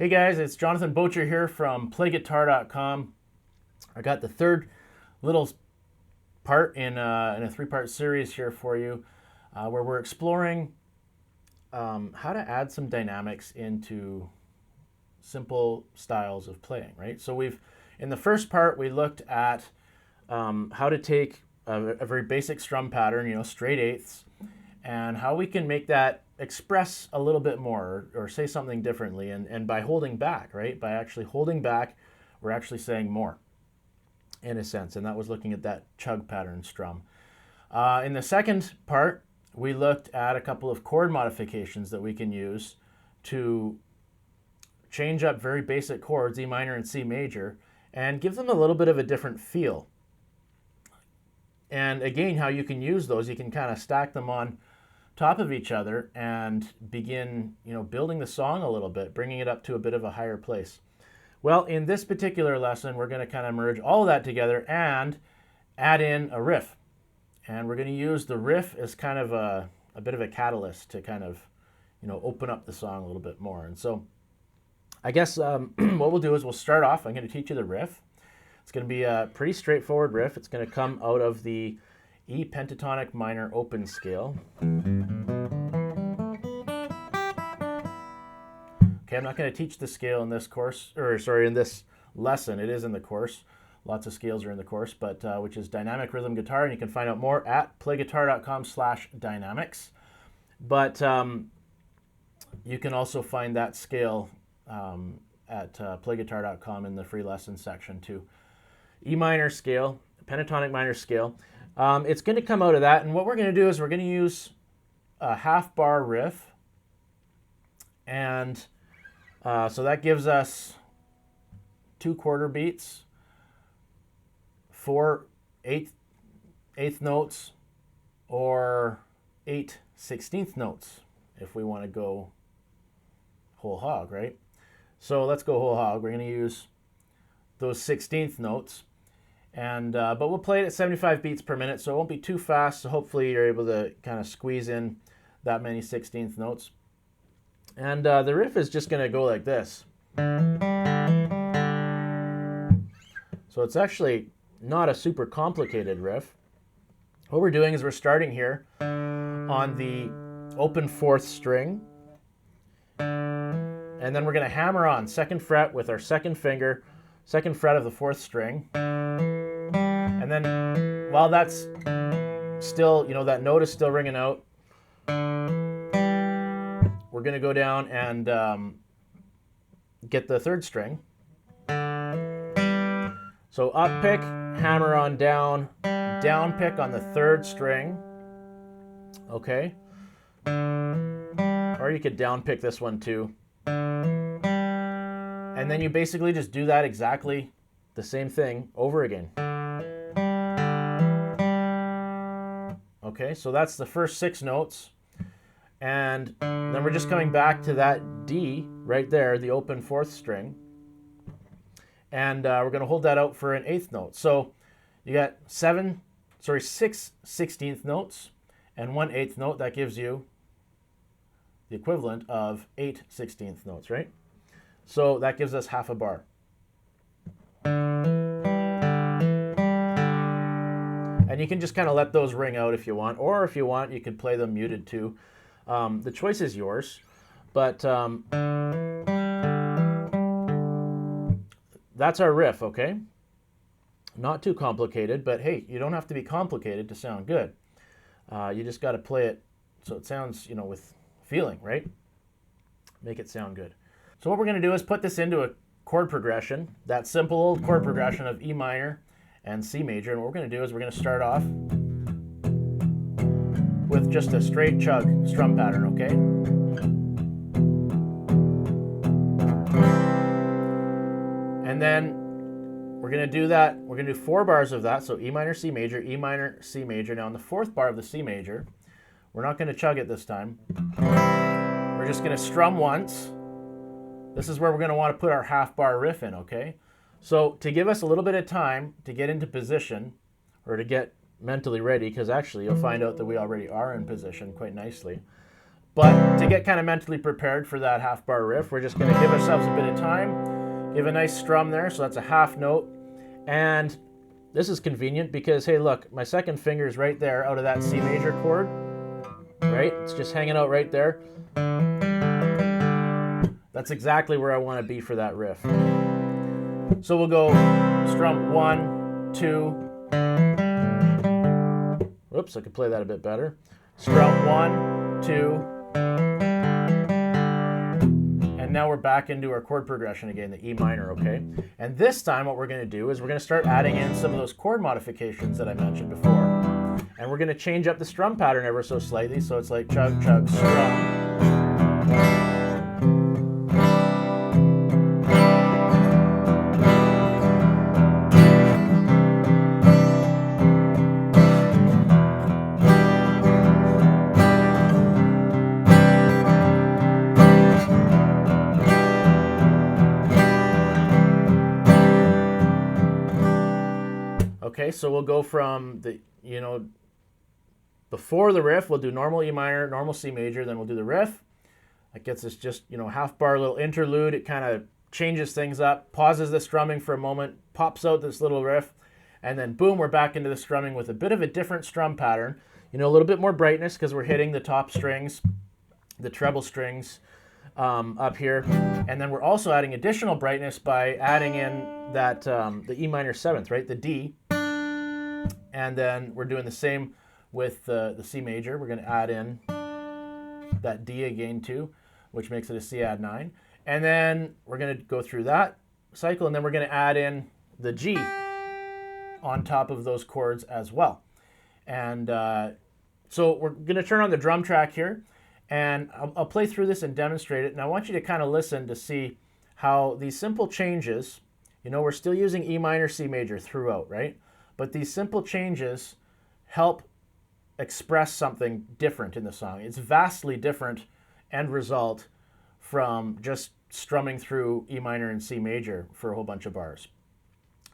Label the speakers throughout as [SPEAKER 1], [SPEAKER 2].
[SPEAKER 1] Hey guys, it's Jonathan Bocher here from PlayGuitar.com. I got the third little part in a three-part series here for you where we're exploring how to add some dynamics into simple styles of playing, right? So in the first part, we looked at how to take a very basic strum pattern, straight eighths, and how we can make that express a little bit more or say something differently. And by holding back, right? By actually holding back, we're actually saying more in a sense. And that was looking at that chug pattern strum. In the second part, we looked at a couple of chord modifications that we can use to change up very basic chords, E minor and C major, and give them a little bit of a different feel. And again, how you can use those, you can kind of stack them on top of each other and begin, building the song a little bit, bringing it up to a bit of a higher place. Well, in this particular lesson, we're going to kind of merge all of that together and add in a riff. And we're going to use the riff as kind of a bit of a catalyst to kind of, open up the song a little bit more. And so I guess what we'll do is we'll start off. I'm going to teach you the riff. It's going to be a pretty straightforward riff. It's going to come out of the E pentatonic minor open scale. Okay, I'm not going to teach the scale in this course, in this lesson. It is in the course. Lots of scales are in the course, but which is dynamic rhythm guitar, and you can find out more at PlayGuitar.com/dynamics. But you can also find that scale at PlayGuitar.com in the free lesson section too. E minor scale, pentatonic minor scale. It's going to come out of that, and what we're going to do is we're going to use a half bar riff, and so that gives us 2 quarter beats, 4 eighth notes, or 8 16th notes if we want to go whole hog, right? So let's go whole hog. We're going to use those 16th notes. And but we'll play it at 75 beats per minute, so it won't be too fast. So hopefully you're able to kind of squeeze in that many 16th notes. And the riff is just going to go like this. So it's actually not a super complicated riff. What we're doing is we're starting here on the open 4th string. And then we're going to hammer on 2nd fret with our 2nd finger, 2nd fret of the 4th string. And then while that's still, that note is still ringing out, we're going to go down and get the 3rd string. So up pick, hammer on down, down pick on the 3rd string. Okay. Or you could down pick this one too. And then you basically just do that exactly the same thing over again. Okay, so that's the first 6 notes. And then we're just coming back to that D right there, the open 4th string. And we're going to hold that out for an 8th note. So you got 6 16th notes and 1 8th note. That gives you the equivalent of 8 16th notes, right? So that gives us half a bar. And you can just kind of let those ring out if you want, or if you want, you could play them muted too. The choice is yours, but that's our riff, okay? Not too complicated, but hey, you don't have to be complicated to sound good. You just got to play it so it sounds, with feeling, right? Make it sound good. So what we're going to do is put this into a chord progression, that simple old chord progression of E minor and C major. And what we're going to do is we're going to start off with just a straight chug strum pattern, okay? And then we're going to do that. We're going to do 4 bars of that. So E minor, C major, E minor, C major. Now on the 4th bar of the C major, we're not going to chug it this time. We're just going to strum once. This is where we're going to want to put our half bar riff in, okay? So to give us a little bit of time to get into position, or to get mentally ready, because actually you'll find out that we already are in position quite nicely. But to get kind of mentally prepared for that half bar riff, we're just going to give ourselves a bit of time, give a nice strum there, so that's a half note. And this is convenient because, hey, look, my second finger is right there out of that C major chord, right? It's just hanging out right there. That's exactly where I want to be for that riff. So we'll go strum 1, 2. Whoops, I could play that a bit better. Strum 1, 2. And now we're back into our chord progression again, the E minor, okay? And this time what we're going to do is we're going to start adding in some of those chord modifications that I mentioned before. And we're going to change up the strum pattern ever so slightly, so it's like chug, chug, strum. Okay, so we'll go from the, before the riff, we'll do normal E minor, normal C major, then we'll do the riff. That gets us just, half bar little interlude. It kind of changes things up, pauses the strumming for a moment, pops out this little riff, and then boom, we're back into the strumming with a bit of a different strum pattern. A little bit more brightness because we're hitting the top strings, the treble strings up here. And then we're also adding additional brightness by adding in that, the E minor 7th, right, the D. And then we're doing the same with the C major. We're going to add in that D again too, which makes it a C add 9. And then we're going to go through that cycle, and then we're going to add in the G on top of those chords as well. And so we're going to turn on the drum track here, and I'll play through this and demonstrate it. And I want you to kind of listen to see how these simple changes, we're still using E minor, C major throughout, right? But these simple changes help express something different in the song. It's vastly different end result from just strumming through E minor and C major for a whole bunch of bars.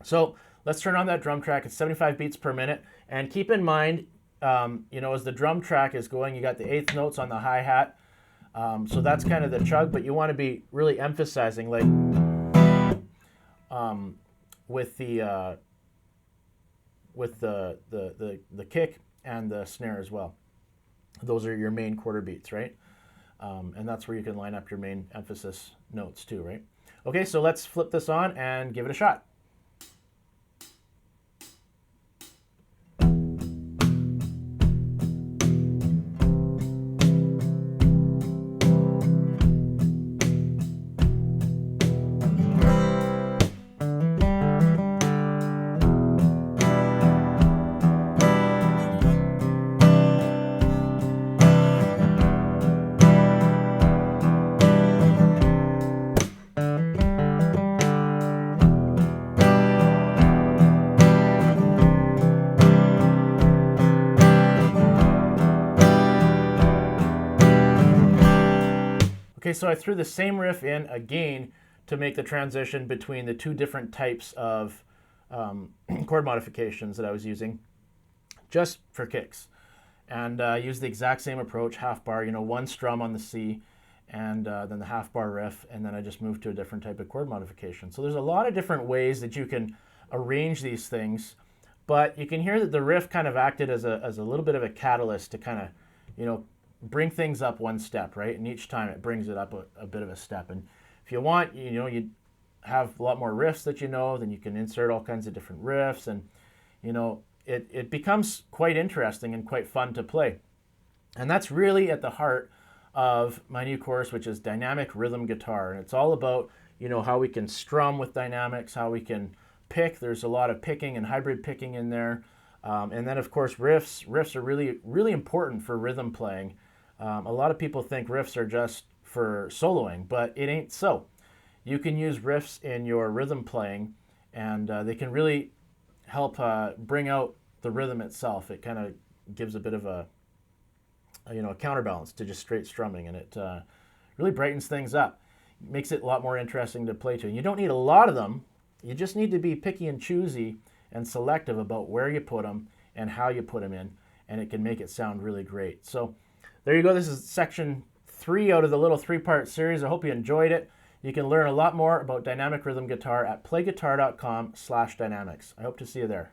[SPEAKER 1] So let's turn on that drum track. It's 75 beats per minute. And keep in mind, as the drum track is going, you got the eighth notes on the hi-hat. So that's kind of the chug, but you want to be really emphasizing, like, with the kick and the snare as well. Those are your main quarter beats, right? And that's where you can line up your main emphasis notes too, right? Okay, so let's flip this on and give it a shot. Okay, so I threw the same riff in again to make the transition between the two different types of chord modifications that I was using just for kicks. And used the exact same approach, half bar, one strum on the C, and then the half bar riff, and then I just moved to a different type of chord modification. So there's a lot of different ways that you can arrange these things, but you can hear that the riff kind of acted as a little bit of a catalyst to kind of, bring things up one step, right? And each time it brings it up a bit of a step. And if you want, you have a lot more riffs that then you can insert all kinds of different riffs, and it becomes quite interesting and quite fun to play. And that's really at the heart of my new course, which is dynamic rhythm guitar. And it's all about, how we can strum with dynamics, how we can pick. There's a lot of picking and hybrid picking in there. And then, of course, riffs. Riffs are really, really important for rhythm playing. A lot of people think riffs are just for soloing, but it ain't so. You can use riffs in your rhythm playing, and they can really help bring out the rhythm itself. It kind of gives a bit of a counterbalance to just straight strumming, and it really brightens things up. Makes it a lot more interesting to play to. And you don't need a lot of them. You just need to be picky and choosy and selective about where you put them and how you put them in, and it can make it sound really great. So there you go. This is section 3 out of the little 3-part series. I hope you enjoyed it. You can learn a lot more about dynamic rhythm guitar at PlayGuitar.com/dynamics. I hope to see you there.